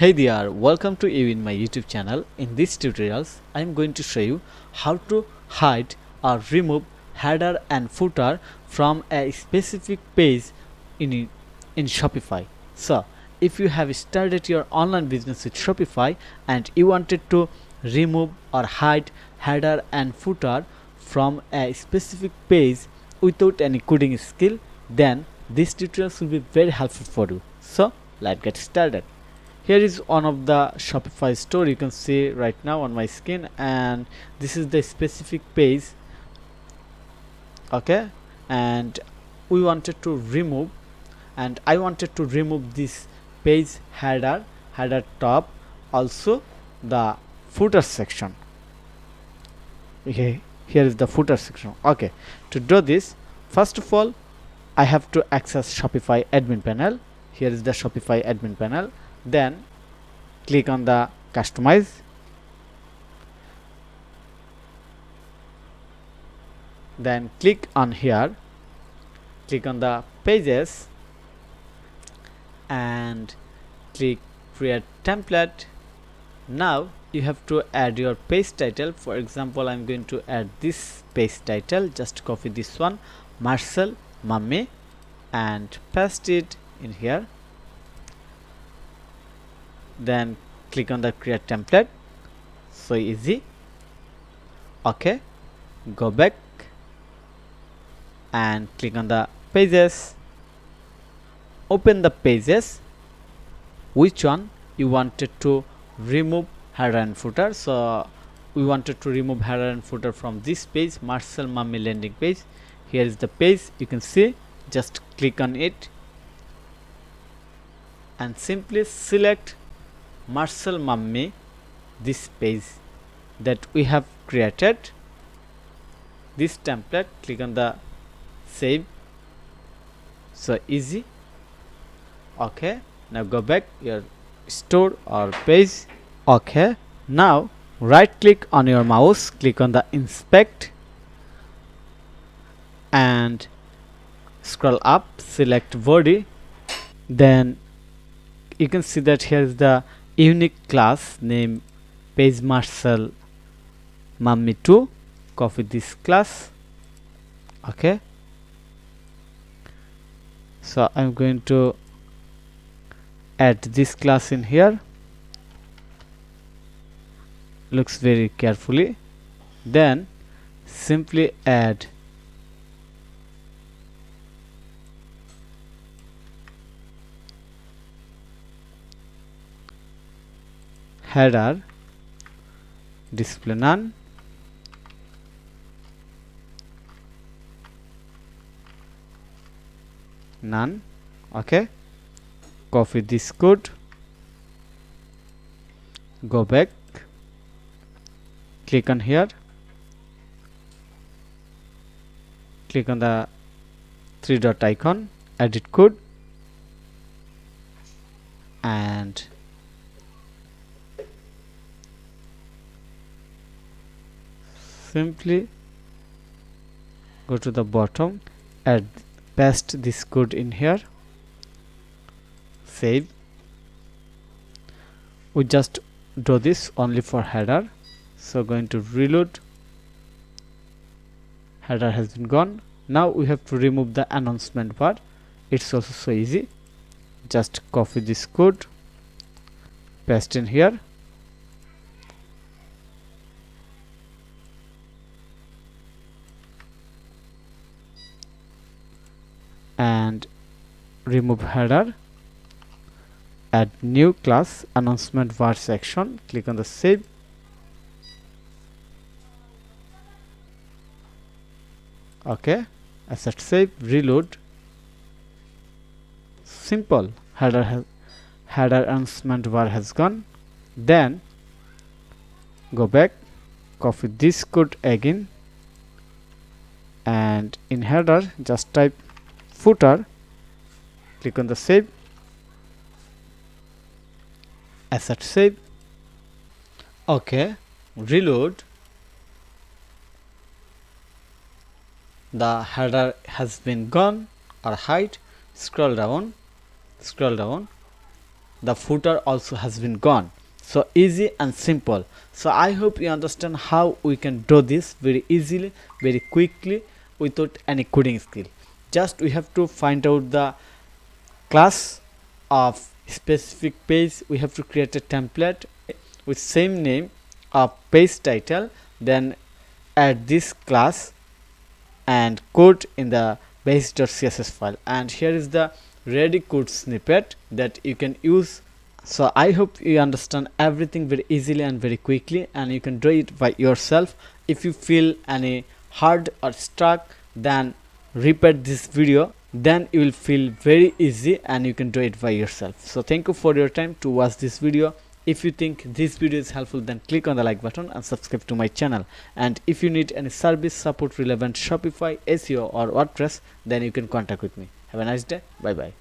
Hey there, welcome to you in my YouTube channel. In these tutorials, I am going to show you how to hide or remove header and footer from a specific page in Shopify. So, if you have started your online business with Shopify and you wanted to remove or hide header and footer from a specific page without any coding skill, then this tutorial will be very helpful for you. So, let's get started. Here is one of the Shopify store you can see right now on my screen, and this is the specific page. Okay, and we wanted to remove, and I wanted to remove this page header top, also the footer section. Okay, here is the footer section. Okay, to do this, first of all I have to access Shopify admin panel. Here is the Shopify admin panel. Then click on the customize, then click on here, click on the pages and click create template. Now you have to add your page title. For example, I'm going to add this page title. Just copy this one, Marcel Mummy, and paste it in here. Then click on the create template. So easy. Okay, go back and click on the pages, open the pages, which one you wanted to remove header and footer. So we wanted to remove header and footer from this page, Marcel Mummy landing page. Here is the page, you can see. Just click on it and simply select Marcel Mummy, this page that we have created, this template. Click on the save. So easy. Okay, now go back your store or page. Okay, now right click on your mouse, click on the inspect and scroll up, select body. Then you can see that here is the unique class name page Marcel Mummy 2. Copy this class. Okay, so I'm going to add this class in here. Looks very carefully. Then simply add header display none, none. Okay, copy this code, go back, click on here, click on the three dot icon, edit code, and simply go to the bottom, add paste this code in here, save. We just do this only for header, so going to reload. Header has been gone. Now we have to remove the announcement bar. It's also so easy. Just copy this code, paste in here, and remove header, add new class announcement bar section, click on the save. Okay, asset save, reload. Simple. Header announcement bar has gone. Then go back, copy this code again, and in header just type footer, click on the save, asset save. Okay, reload. The header has been gone or hide. Scroll down, the footer also has been gone. So easy and simple. So I hope you understand how we can do this very easily, very quickly, without any coding skill. Just we have to find out the class of specific page. We have to create a template with same name of page title, then add this class and code in the base.css file, and here is the ready code snippet that you can use. So I hope you understand everything very easily and very quickly, and you can do it by yourself. If you feel any hard or stuck, then repeat this video, then you will feel very easy and you can do it by yourself. So thank you for your time to watch this video. If you think this video is helpful, then click on the like button and subscribe to my channel. And if you need any service support relevant Shopify, SEO or WordPress, then you can contact with me. Have a nice day. Bye bye.